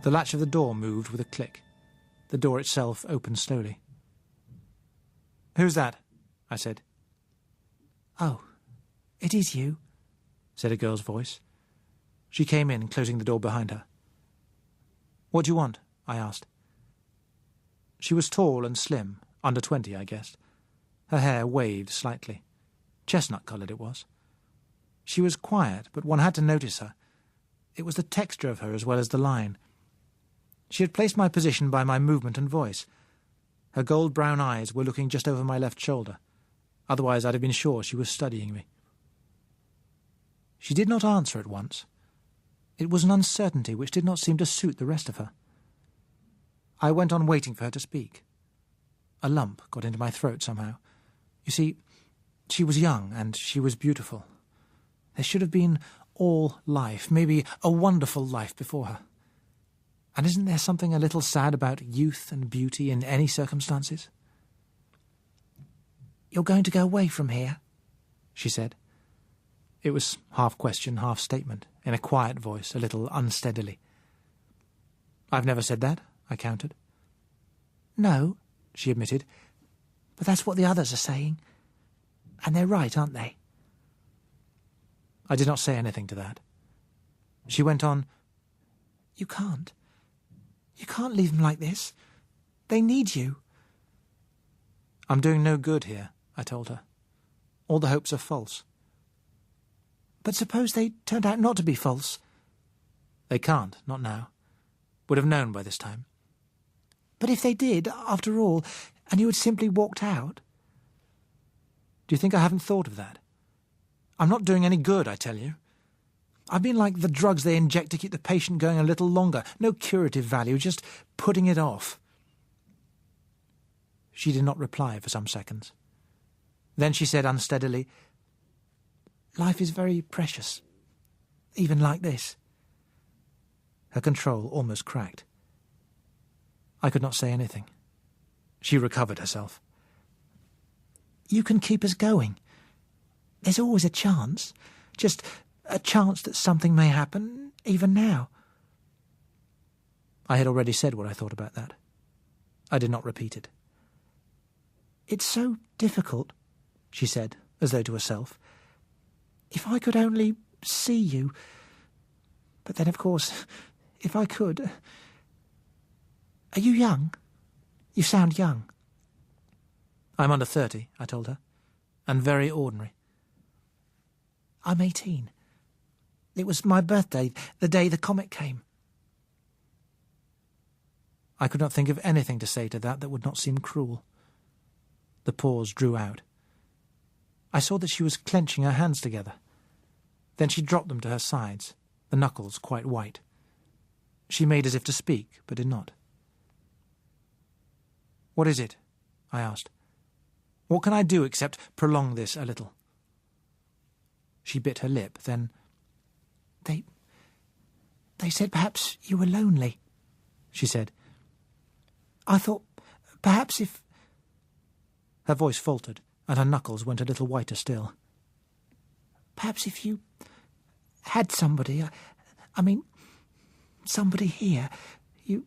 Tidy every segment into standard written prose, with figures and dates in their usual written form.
The latch of the door moved with a click. The door itself opened slowly. "Who's that?" I said. "Oh, it is you," said a girl's voice. She came in, closing the door behind her. "What do you want?" I asked. She was tall and slim, under 20, I guessed. Her hair waved slightly. Chestnut-coloured it was. She was quiet, but one had to notice her. It was the texture of her as well as the line. She had placed my position by my movement and voice. Her gold-brown eyes were looking just over my left shoulder. Otherwise I'd have been sure she was studying me. She did not answer at once. It was an uncertainty which did not seem to suit the rest of her. I went on waiting for her to speak. A lump got into my throat somehow. You see, she was young and she was beautiful. There should have been all life, maybe a wonderful life before her. And isn't there something a little sad about youth and beauty in any circumstances? "You're going to go away from here?" she said. It was half question, half statement, in a quiet voice, a little unsteadily. "I've never said that," I countered. "No," she admitted. "But that's what the others are saying. And they're right, aren't they?" I did not say anything to that. She went on, You can't leave them like this. They need you." "I'm doing no good here," I told her. "All the hopes are false." "But suppose they turned out not to be false?" "They can't, not now. Would have known by this time." "But if they did, after all, and you had simply walked out?" "Do you think I haven't thought of that? I'm not doing any good, I tell you. I've been like the drugs they inject to keep the patient going a little longer. No curative value, just putting it off." She did not reply for some seconds. Then she said unsteadily, "Life is very precious, even like this." Her control almost cracked. I could not say anything. She recovered herself. "You can keep us going. There's always a chance, just a chance that something may happen, even now." I had already said what I thought about that. I did not repeat it. "It's so difficult," she said, as though to herself. "If I could only see you. But then, of course, if I could... Are you young? You sound young." "I'm under 30, I told her, and very ordinary." "I'm 18. It was my birthday, the day the comet came." I could not think of anything to say to that would not seem cruel. The pause drew out. I saw that she was clenching her hands together. Then she dropped them to her sides, the knuckles quite white. She made as if to speak, but did not. "What is it?" I asked. "What can I do except prolong this a little?" She bit her lip, then... They said perhaps you were lonely," she said. "I thought perhaps if..." Her voice faltered, and her knuckles went a little whiter still. "Perhaps if you had somebody, I mean, somebody here, you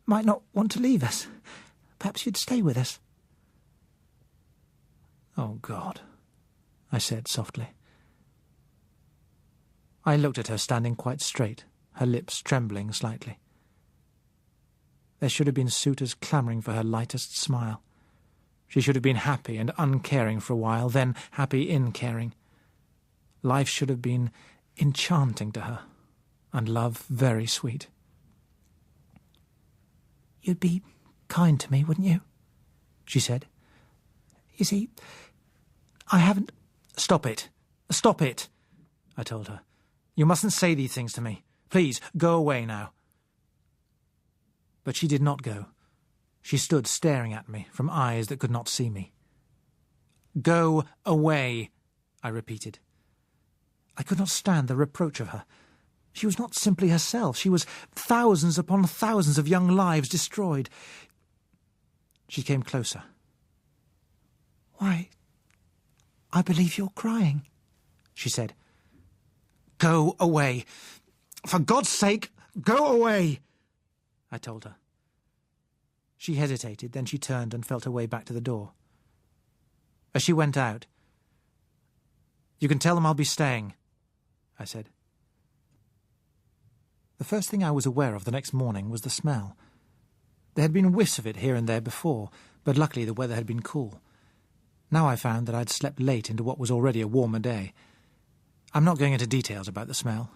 might not want to leave us. Perhaps you'd stay with us." "Oh, God," I said softly. I looked at her standing quite straight, her lips trembling slightly. There should have been suitors clamouring for her lightest smile. She should have been happy and uncaring for a while, then happy in caring. Life should have been enchanting to her, and love very sweet. "You'd be kind to me, wouldn't you?" she said. "You see, I haven't..." "Stop it! Stop it!" I told her. "You mustn't say these things to me. Please, go away now." But she did not go. She stood staring at me from eyes that could not see me. "Go away," I repeated. I could not stand the reproach of her. She was not simply herself. She was thousands upon thousands of young lives destroyed. She came closer. "Why, I believe you're crying," she said. Go away. For God's sake, go away, I told her. She hesitated, then she turned and felt her way back to the door. As she went out, "You can tell them I'll be staying," I said. The first thing I was aware of the next morning was the smell. There had been whiffs of it here and there before, but luckily the weather had been cool. Now I found that I'd slept late into what was already a warmer day. I'm not going into details about the smell.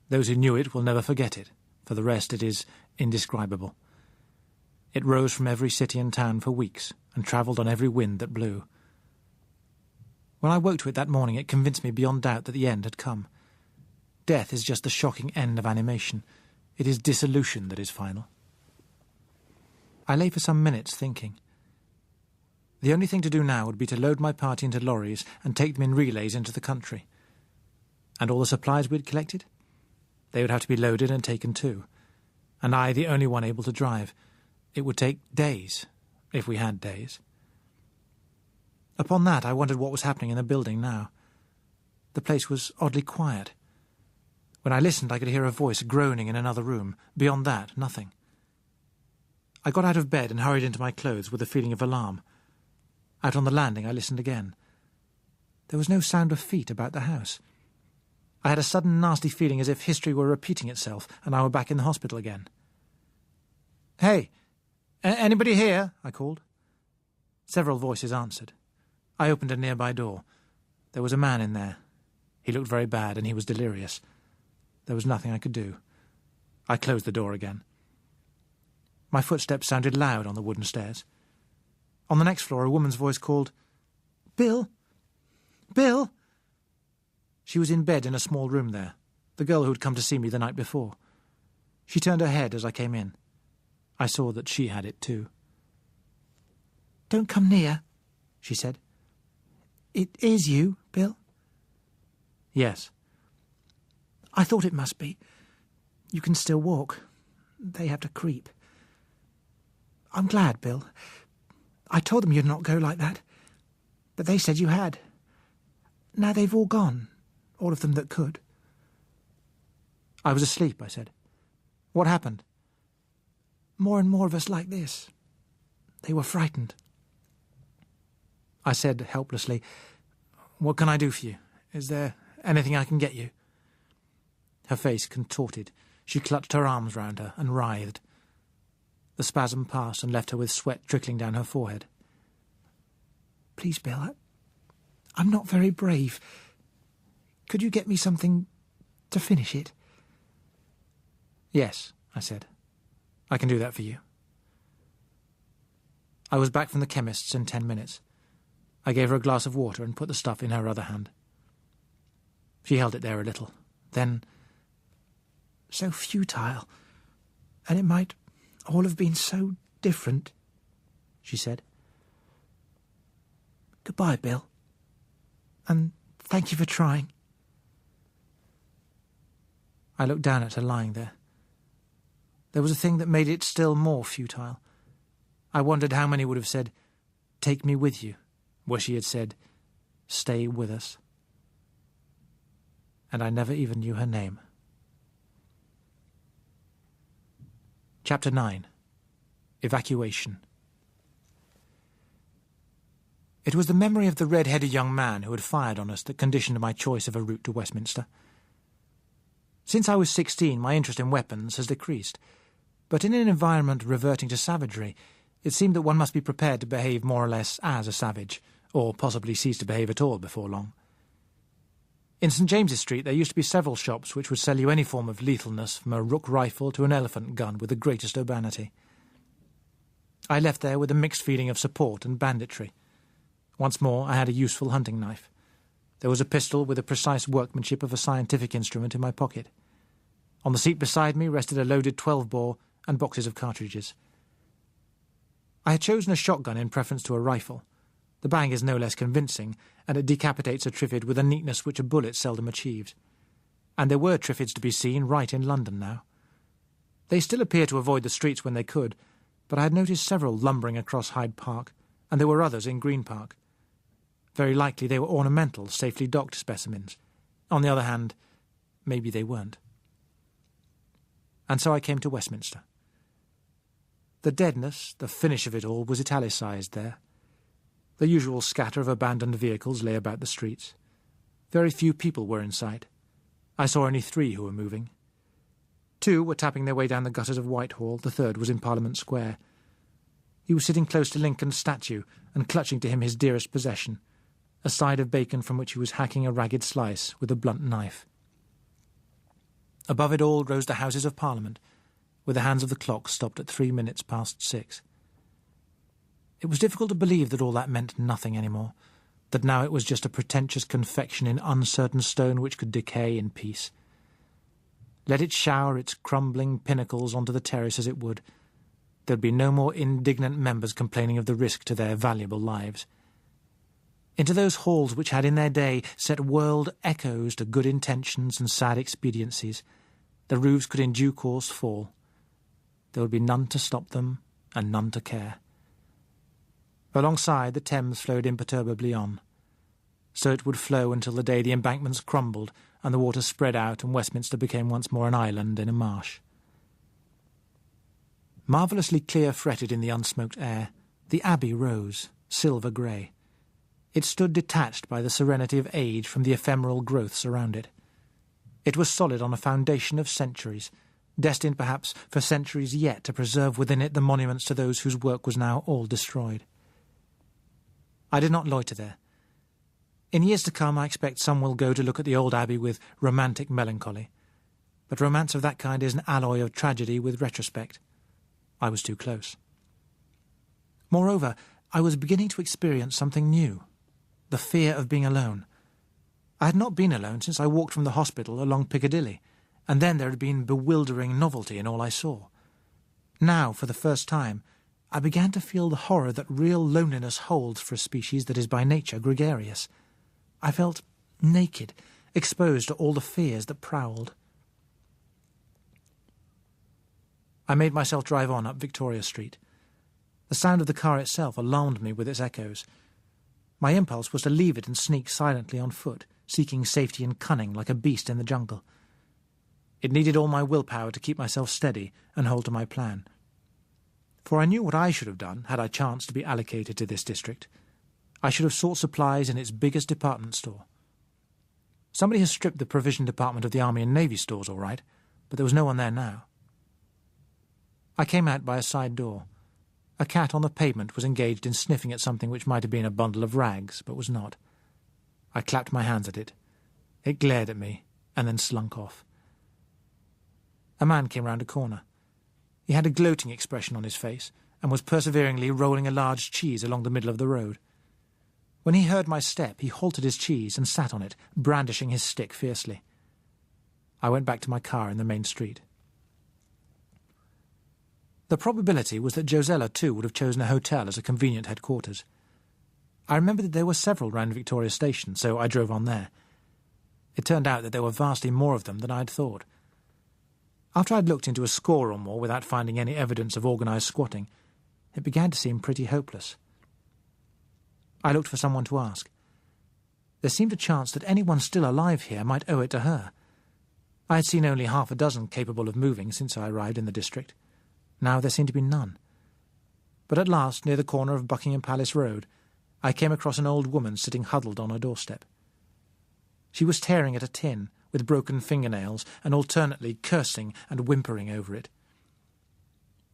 Those who knew it will never forget it. For the rest, it is indescribable. It rose from every city and town for weeks, and travelled on every wind that blew. When I woke to it that morning, it convinced me beyond doubt that the end had come. Death is just the shocking end of animation. It is dissolution that is final. I lay for some minutes thinking. The only thing to do now would be to load my party into lorries and take them in relays into the country. And all the supplies we'd collected? They would have to be loaded and taken too. And I, the only one able to drive. It would take days, if we had days. Upon that, I wondered what was happening in the building now. The place was oddly quiet. When I listened, I could hear a voice groaning in another room. Beyond that, nothing. I got out of bed and hurried into my clothes with a feeling of alarm. Out on the landing, I listened again. There was no sound of feet about the house. I had a sudden nasty feeling as if history were repeating itself and I were back in the hospital again. "Hey, anybody here?" I called. Several voices answered. I opened a nearby door. There was a man in there. He looked very bad and he was delirious. There was nothing I could do. I closed the door again. My footsteps sounded loud on the wooden stairs. On the next floor, a woman's voice called, "Bill! Bill!" She was in bed in a small room there, the girl who had come to see me the night before. She turned her head as I came in. I saw that she had it too. "Don't come near," she said. "It is you, Bill?" "Yes." "I thought it must be. You can still walk. They have to creep. I'm glad, Bill. I told them you'd not go like that, but they said you had. Now they've all gone, all of them that could." "I was asleep," I said. "What happened?" "More and more of us like this. They were frightened." I said helplessly, "What can I do for you? Is there anything I can get you?" Her face contorted. She clutched her arms round her and writhed. The spasm passed and left her with sweat trickling down her forehead. "Please, Bill, I'm not very brave. Could you get me something to finish it?" "Yes," I said. "I can do that for you." I was back from the chemist's in 10 minutes. I gave her a glass of water and put the stuff in her other hand. She held it there a little. Then, "So futile, and it might all have been so different," she said. "Goodbye, Bill. And thank you for trying." I looked down at her lying there. There was a thing that made it still more futile. I wondered how many would have said, "Take me with you," where she had said, "Stay with us." And I never even knew her name. Chapter 9. Evacuation. It was the memory of the red-headed young man who had fired on us that conditioned my choice of a route to Westminster. Since I was 16, my interest in weapons has decreased, but in an environment reverting to savagery, it seemed that one must be prepared to behave more or less as a savage, or possibly cease to behave at all before long. In St. James's Street there used to be several shops which would sell you any form of lethalness, from a rook rifle to an elephant gun, with the greatest urbanity. I left there with a mixed feeling of support and banditry. Once more I had a useful hunting knife. There was a pistol with the precise workmanship of a scientific instrument in my pocket. On the seat beside me rested a loaded 12-bore and boxes of cartridges. I had chosen a shotgun in preference to a rifle. The bang is no less convincing, and it decapitates a Triffid with a neatness which a bullet seldom achieves. And there were Triffids to be seen right in London now. They still appear to avoid the streets when they could, but I had noticed several lumbering across Hyde Park, and there were others in Green Park. Very likely they were ornamental, safely docked specimens. On the other hand, maybe they weren't. And so I came to Westminster. The deadness, the finish of it all, was italicised there. The usual scatter of abandoned vehicles lay about the streets. Very few people were in sight. I saw only 3 who were moving. 2 were tapping their way down the gutters of Whitehall, the 3rd was in Parliament Square. He was sitting close to Lincoln's statue and clutching to him his dearest possession, a side of bacon from which he was hacking a ragged slice with a blunt knife. Above it all rose the Houses of Parliament, with the hands of the clock stopped at 3 minutes past 6. It was difficult to believe that all that meant nothing any more, that now it was just a pretentious confection in uncertain stone which could decay in peace. Let it shower its crumbling pinnacles onto the terrace as it would, there'd be no more indignant members complaining of the risk to their valuable lives. Into those halls which had in their day set world echoes to good intentions and sad expediencies, the roofs could in due course fall. There would be none to stop them, and none to care. Alongside, the Thames flowed imperturbably on. So it would flow until the day the embankments crumbled and the water spread out and Westminster became once more an island in a marsh. Marvellously clear-fretted in the unsmoked air, the Abbey rose, silver-grey. It stood detached by the serenity of age from the ephemeral growths around it. It was solid on a foundation of centuries, destined perhaps for centuries yet to preserve within it the monuments to those whose work was now all destroyed. I did not loiter there. In years to come I expect some will go to look at the old Abbey with romantic melancholy, but romance of that kind is an alloy of tragedy with retrospect. I was too close. Moreover, I was beginning to experience something new, the fear of being alone. I had not been alone since I walked from the hospital along Piccadilly, and then there had been bewildering novelty in all I saw. Now, for the first time, I began to feel the horror that real loneliness holds for a species that is by nature gregarious. I felt naked, exposed to all the fears that prowled. I made myself drive on up Victoria Street. The sound of the car itself alarmed me with its echoes. My impulse was to leave it and sneak silently on foot, seeking safety and cunning like a beast in the jungle. It needed all my willpower to keep myself steady and hold to my plan. For I knew what I should have done had I chanced to be allocated to this district. I should have sought supplies in its biggest department store. Somebody has stripped the provision department of the Army and Navy stores, all right, but there was no one there now. I came out by a side door. A cat on the pavement was engaged in sniffing at something which might have been a bundle of rags, but was not. I clapped my hands at it. It glared at me, and then slunk off. A man came round a corner. He had a gloating expression on his face, and was perseveringly rolling a large cheese along the middle of the road. When he heard my step, he halted his cheese and sat on it, brandishing his stick fiercely. I went back to my car in the main street. The probability was that Josella, too, would have chosen a hotel as a convenient headquarters. I remembered that there were several round Victoria Station, so I drove on there. It turned out that there were vastly more of them than I had thought. After I had looked into a score or more without finding any evidence of organised squatting, it began to seem pretty hopeless. I looked for someone to ask. There seemed a chance that anyone still alive here might owe it to her. I had seen only 6 capable of moving since I arrived in the district. Now there seemed to be none. But at last, near the corner of Buckingham Palace Road, I came across an old woman sitting huddled on her doorstep. She was tearing at a tin, with broken fingernails, and alternately cursing and whimpering over it.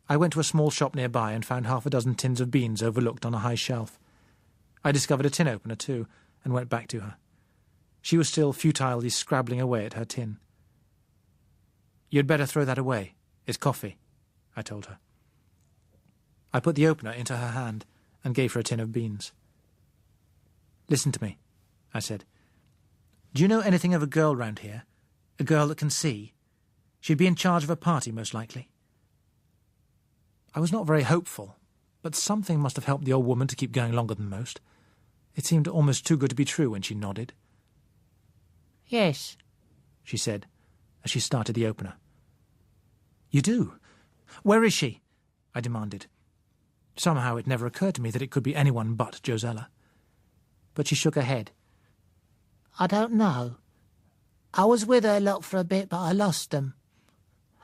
I went to a small shop nearby and found 6 tins of beans overlooked on a high shelf. I discovered a tin opener too, and went back to her. She was still futilely scrabbling away at her tin. "You'd better throw that away. It's coffee," I told her. I put the opener into her hand and gave her a tin of beans. "Listen to me," I said. "Do you know anything of a girl round here? A girl that can see? She'd be in charge of a party, most likely." I was not very hopeful, but something must have helped the old woman to keep going longer than most. It seemed almost too good to be true when she nodded. "Yes," she said, as she started the opener. "You do? Where is she?" I demanded. Somehow it never occurred to me that it could be anyone but Josella. But she shook her head. "I don't know." I was with her lot for a bit, but I lost them.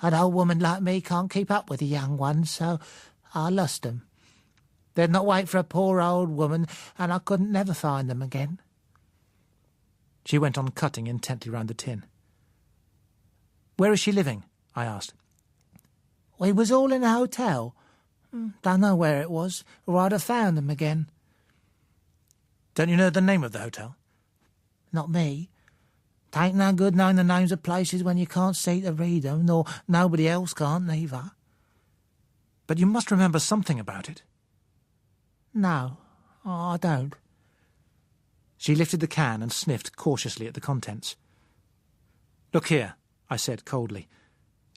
An old woman like me can't keep up with the young ones, so I lost them. They'd not wait for a poor old woman, and I couldn't never find them again." She went on cutting intently round the tin. "Where is she living?" I asked. "We was all in a hotel. Don't know where it was, or I'd have found them again." "Don't you know the name of the hotel?" "Not me. 'Tain't no good knowing the names of places when you can't see to read them, nor nobody else can't neither." "But you must remember something about it." "No, I don't." She lifted the can and sniffed cautiously at the contents. "Look here," I said coldly.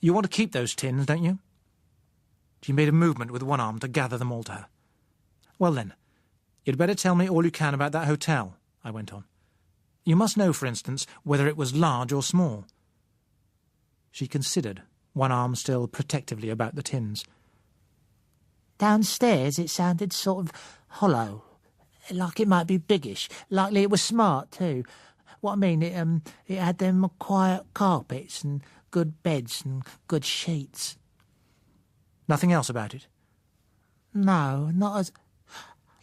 "You want to keep those tins, don't you?" She made a movement with one arm to gather them all to her. "Well then, you'd better tell me all you can about that hotel," I went on. "You must know, for instance, whether it was large or small." She considered, one arm still protectively about the tins. "Downstairs it sounded sort of hollow, like it might be biggish, likely it was smart too. What I mean, it had them quiet carpets and good beds and good sheets." "Nothing else about it?" "No, not as...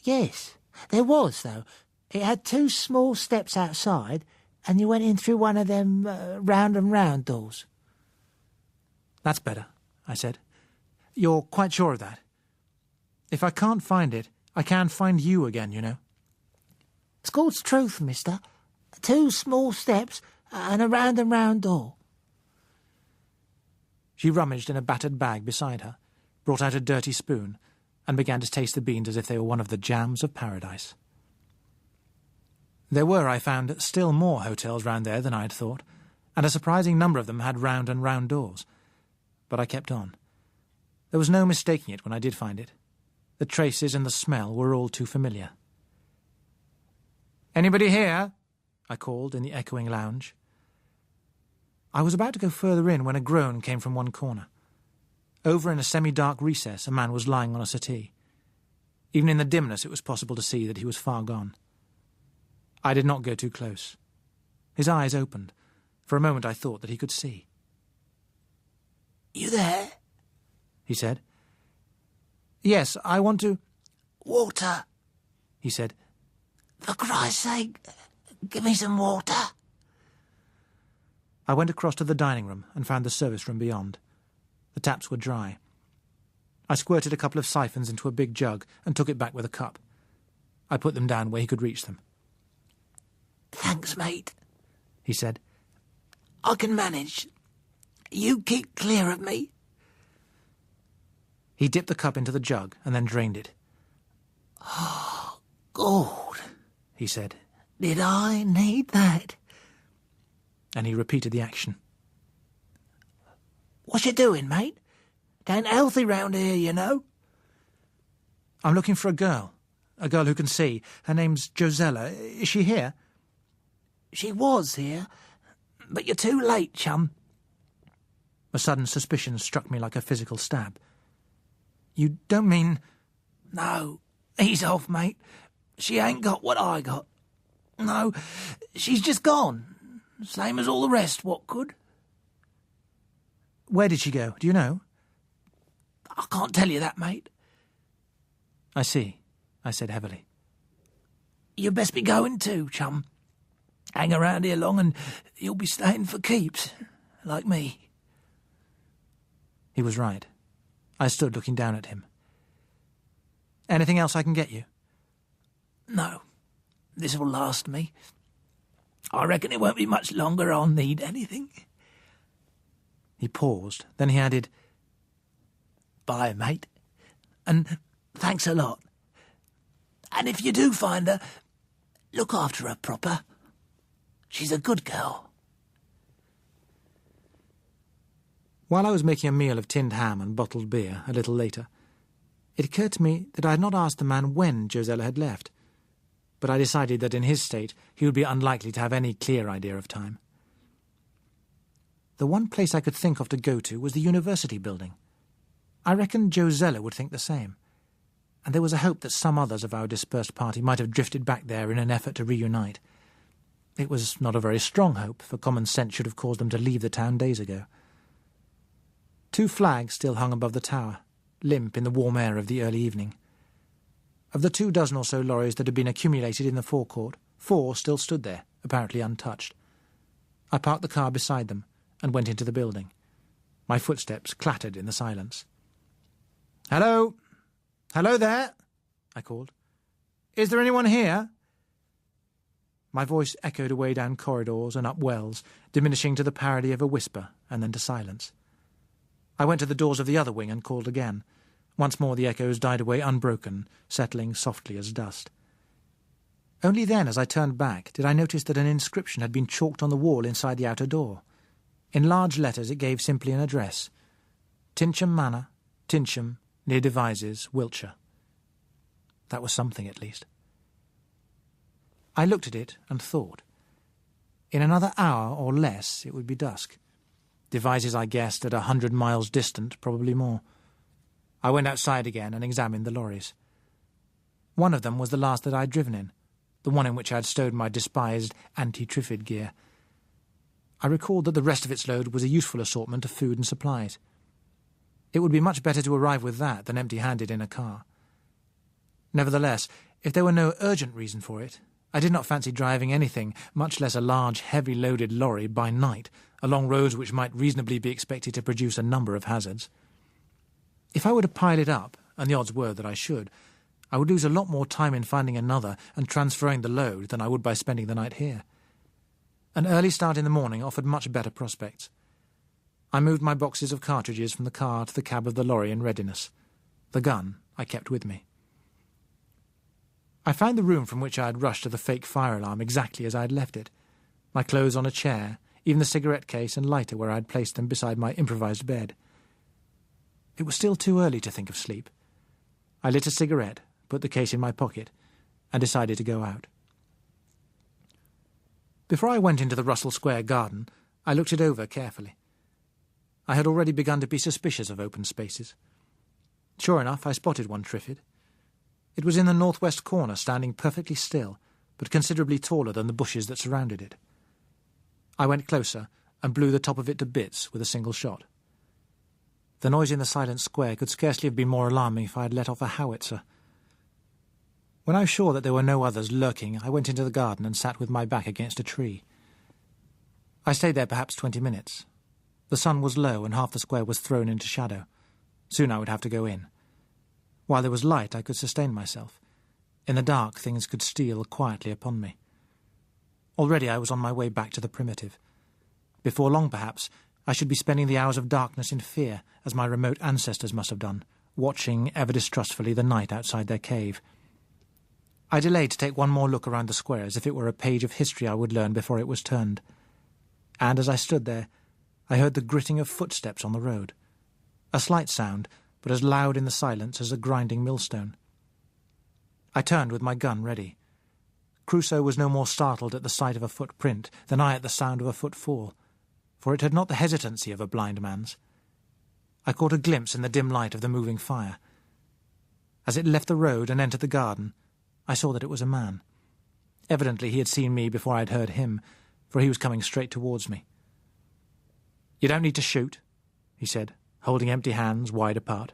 Yes, there was, though. It had 2 small steps outside, and you went in through one of them round and round doors." "That's better," I said. "You're quite sure of that? If I can't find it, I can find you again, you know." "It's God's truth, mister. 2 small steps and a round and round door." She rummaged in a battered bag beside her, brought out a dirty spoon, and began to taste the beans as if they were one of the jams of paradise. There were, I found, still more hotels round there than I had thought, and a surprising number of them had round and round doors. But I kept on. There was no mistaking it when I did find it. The traces and the smell were all too familiar. "Anybody here?" I called in the echoing lounge. I was about to go further in when a groan came from one corner. Over in a semi-dark recess, a man was lying on a settee. Even in the dimness, it was possible to see that he was far gone. I did not go too close. His eyes opened. For a moment I thought that he could see. "You there?" he said. "Yes, I want to—" "Water," he said. "For Christ's sake, give me some water." I went across to the dining room and found the service room beyond. The taps were dry. I squirted a couple of siphons into a big jug and took it back with a cup. I put them down where he could reach them. "Thanks, mate," he said. "I can manage. You keep clear of me." He dipped the cup into the jug and then drained it. "Oh, God," he said. "Did I need that?" And he repeated the action. "What you doing, mate? Tain't healthy round here, you know." "I'm looking for a girl who can see. Her name's Josella. Is she here?" "She was here, but you're too late, chum." A sudden suspicion struck me like a physical stab. "You don't mean—" "No, ease off, mate. She ain't got what I got. No, she's just gone, same as all the rest what could." "Where did she go? Do you know?" "I can't tell you that, mate." "I see," I said heavily. "You best be going too, chum. Hang around here long and you'll be staying for keeps, like me." He was right. I stood looking down at him. "Anything else I can get you?" "No, this'll last me. I reckon it won't be much longer I'll need anything." He paused, then he added, "Bye, mate, and thanks a lot. And if you do find her, look after her proper. She's a good girl." While I was making a meal of tinned ham and bottled beer a little later, it occurred to me that I had not asked the man when Josella had left, but I decided that in his state he would be unlikely to have any clear idea of time. The one place I could think of to go to was the university building. I reckoned Josella would think the same, and there was a hope that some others of our dispersed party might have drifted back there in an effort to reunite. It was not a very strong hope, for common sense should have caused them to leave the town days ago. 2 flags still hung above the tower, limp in the warm air of the early evening. Of the 2 dozen or so lorries that had been accumulated in the forecourt, 4 still stood there, apparently untouched. I parked the car beside them and went into the building. My footsteps clattered in the silence. "Hello! Hello there!" I called. "Is there anyone here?" My voice echoed away down corridors and up wells, diminishing to the parody of a whisper and then to silence. I went to the doors of the other wing and called again. Once more the echoes died away unbroken, settling softly as dust. Only then, as I turned back, did I notice that an inscription had been chalked on the wall inside the outer door. In large letters it gave simply an address: Tinsham Manor, Tinsham, near Devizes, Wiltshire. That was something, at least. I looked at it and thought. In another hour or less it would be dusk. Devizes, I guessed, at 100 miles distant, probably more. I went outside again and examined the lorries. One of them was the last that I had driven in, the one in which I had stowed my despised anti-Triffid gear. I recalled that the rest of its load was a useful assortment of food and supplies. It would be much better to arrive with that than empty-handed in a car. Nevertheless, if there were no urgent reason for it, I did not fancy driving anything, much less a large, heavy-loaded lorry, by night, along roads which might reasonably be expected to produce a number of hazards. If I were to pile it up, and the odds were that I should, I would lose a lot more time in finding another and transferring the load than I would by spending the night here. An early start in the morning offered much better prospects. I moved my boxes of cartridges from the car to the cab of the lorry in readiness. The gun I kept with me. I found the room from which I had rushed to the fake fire alarm exactly as I had left it. My clothes on a chair, even the cigarette case and lighter where I had placed them beside my improvised bed. It was still too early to think of sleep. I lit a cigarette, put the case in my pocket, and decided to go out. Before I went into the Russell Square garden, I looked it over carefully. I had already begun to be suspicious of open spaces. Sure enough, I spotted one Triffid. It was in the northwest corner, standing perfectly still, but considerably taller than the bushes that surrounded it. I went closer and blew the top of it to bits with a single shot. The noise in the silent square could scarcely have been more alarming if I had let off a howitzer. When I was sure that there were no others lurking, I went into the garden and sat with my back against a tree. I stayed there perhaps 20 minutes. The sun was low and half the square was thrown into shadow. Soon I would have to go in. While there was light, I could sustain myself. In the dark, things could steal quietly upon me. Already I was on my way back to the primitive. Before long, perhaps, I should be spending the hours of darkness in fear, as my remote ancestors must have done, watching ever distrustfully the night outside their cave. I delayed to take one more look around the square, as if it were a page of history I would learn before it was turned. And as I stood there, I heard the gritting of footsteps on the road. A slight sound, but as loud in the silence as a grinding millstone. I turned with my gun ready. Crusoe was no more startled at the sight of a footprint than I at the sound of a footfall, for it had not the hesitancy of a blind man's. I caught a glimpse in the dim light of the moving fire. As it left the road and entered the garden, I saw that it was a man. Evidently he had seen me before I had heard him, for he was coming straight towards me. "You don't need to shoot," he said, holding empty hands wide apart.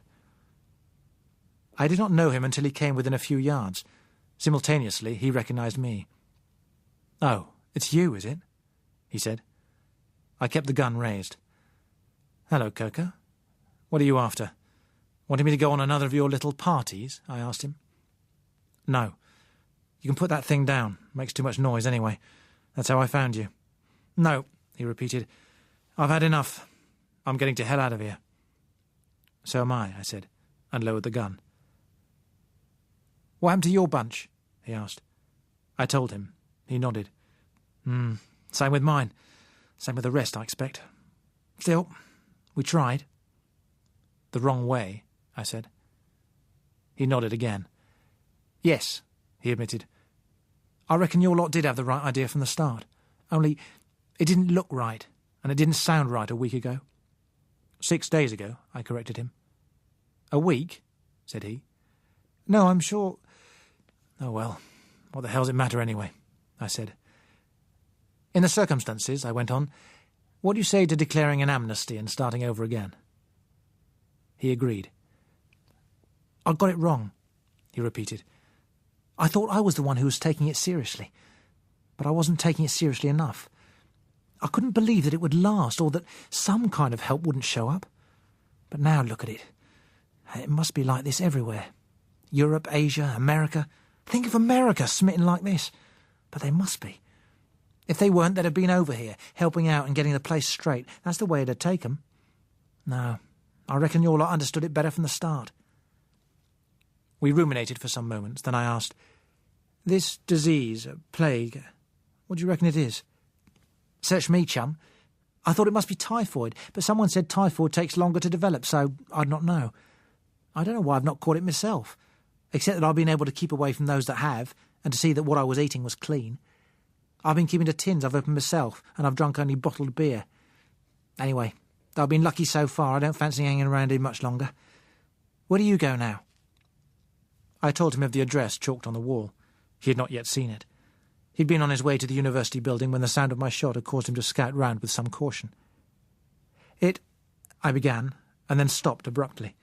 I did not know him until he came within a few yards. Simultaneously, he recognized me. "Oh, it's you, is it?" he said. I kept the gun raised. "Hello, Coker. What are you after? Wanting me to go on another of your little parties?" I asked him. "No. You can put that thing down. Makes too much noise anyway. That's how I found you." "No," he repeated. "I've had enough. I'm getting to hell out of here." "So am I said, and lowered the gun. "What happened to your bunch?" he asked. I told him. He nodded. Same with mine. Same with the rest, I expect. Still, we tried." "The wrong way," I said. He nodded again. "Yes," he admitted. "I reckon your lot did have the right idea from the start. Only, it didn't look right, and it didn't sound right a week ago." 6 days ago, I corrected him. "A week?" said he. "No, I'm sure—" "Oh, well, what the hell's it matter anyway?" I said. In the circumstances, I went on, what do you say to declaring an amnesty and starting over again? He agreed. I got it wrong, he repeated. I thought I was the one who was taking it seriously, but I wasn't taking it seriously enough. I couldn't believe that it would last, or that some kind of help wouldn't show up. But now look at it. It must be like this everywhere. Europe, Asia, America. Think of America smitten like this. But they must be. If they weren't, they'd have been over here, helping out and getting the place straight. That's the way it'd take 'em. No, I reckon your lot understood it better from the start. We ruminated for some moments, then I asked, this disease, plague, what do you reckon it is? Search me, chum. I thought it must be typhoid, but someone said typhoid takes longer to develop, so I'd not know. I don't know why I've not caught it myself, except that I've been able to keep away from those that have, and to see that what I was eating was clean. I've been keeping to tins I've opened myself, and I've drunk only bottled beer. Anyway, though I've been lucky so far, I don't fancy hanging around here much longer. Where do you go now? I told him of the address chalked on the wall. He had not yet seen it. He'd been on his way to the university building when the sound of my shot had caused him to scout round with some caution. I began, and then stopped abruptly.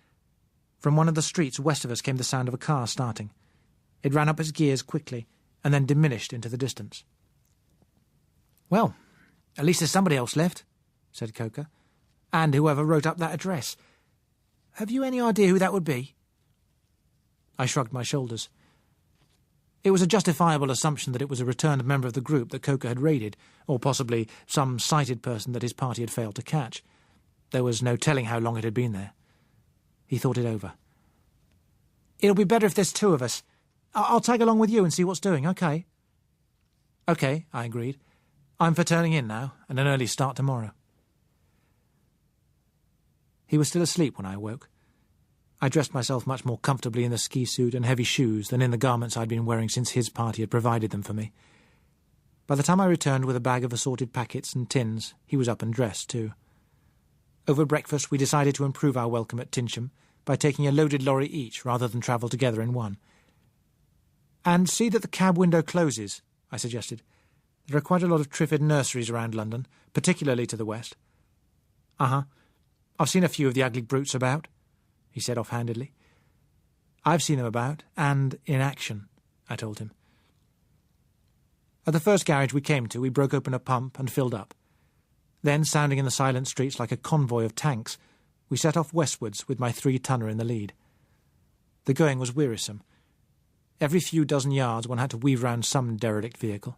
From one of the streets west of us came the sound of a car starting. It ran up its gears quickly, and then diminished into the distance. Well, at least there's somebody else left, said Coker, and whoever wrote up that address. Have you any idea who that would be? I shrugged my shoulders. It was a justifiable assumption that it was a returned member of the group that Coker had raided, or possibly some sighted person that his party had failed to catch. There was no telling how long it had been there. He thought it over. It'll be better if there's two of us. I'll tag along with you and see what's doing, OK? OK, I agreed. I'm for turning in now, and an early start tomorrow. He was still asleep when I awoke. I dressed myself much more comfortably in the ski suit and heavy shoes than in the garments I'd been wearing since his party had provided them for me. By the time I returned with a bag of assorted packets and tins, he was up and dressed too. Over breakfast we decided to improve our welcome at Tinsham by taking a loaded lorry each rather than travel together in one. And see that the cab window closes, I suggested. There are quite a lot of Triffid nurseries around London, particularly to the west. Uh-huh. I've seen a few of the ugly brutes about, he said offhandedly. I've seen them about, and in action, I told him. At the first garage we came to, we broke open a pump and filled up. Then, sounding in the silent streets like a convoy of tanks, we set off westwards with my 3-tonner in the lead. The going was wearisome. Every few dozen yards one had to weave round some derelict vehicle.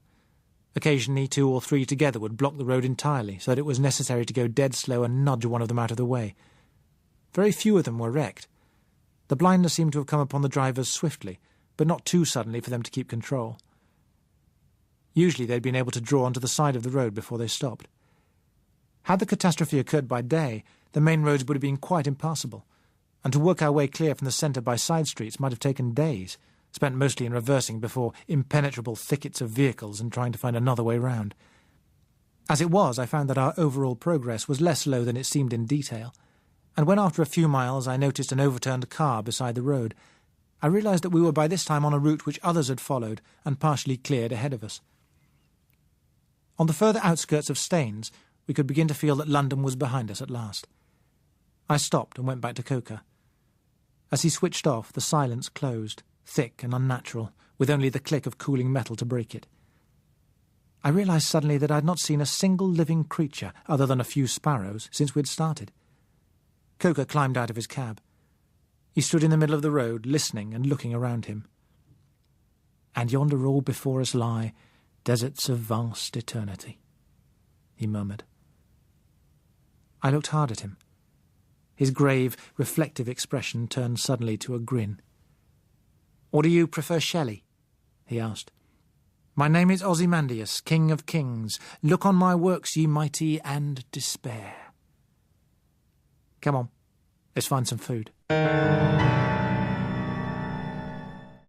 Occasionally 2 or 3 together would block the road entirely, so that it was necessary to go dead slow and nudge one of them out of the way. Very few of them were wrecked. The blindness seemed to have come upon the drivers swiftly, but not too suddenly for them to keep control. Usually they'd been able to draw onto the side of the road before they stopped. Had the catastrophe occurred by day, the main roads would have been quite impassable, and to work our way clear from the centre by side streets might have taken days, spent mostly in reversing before impenetrable thickets of vehicles and trying to find another way round. As it was, I found that our overall progress was less slow than it seemed in detail, and when after a few miles I noticed an overturned car beside the road, I realised that we were by this time on a route which others had followed and partially cleared ahead of us. On the further outskirts of Staines, we could begin to feel that London was behind us at last. I stopped and went back to Coker. As he switched off, the silence closed, thick and unnatural, with only the click of cooling metal to break it. I realised suddenly that I had not seen a single living creature, other than a few sparrows, since we had started. Coker climbed out of his cab. He stood in the middle of the road, listening and looking around him. "And yonder all before us lie, deserts of vast eternity," he murmured. I looked hard at him. His grave, reflective expression turned suddenly to a grin. "Or do you prefer Shelley?" he asked. "My name is Ozymandias, King of Kings. Look on my works, ye mighty, and despair." Come on, let's find some food.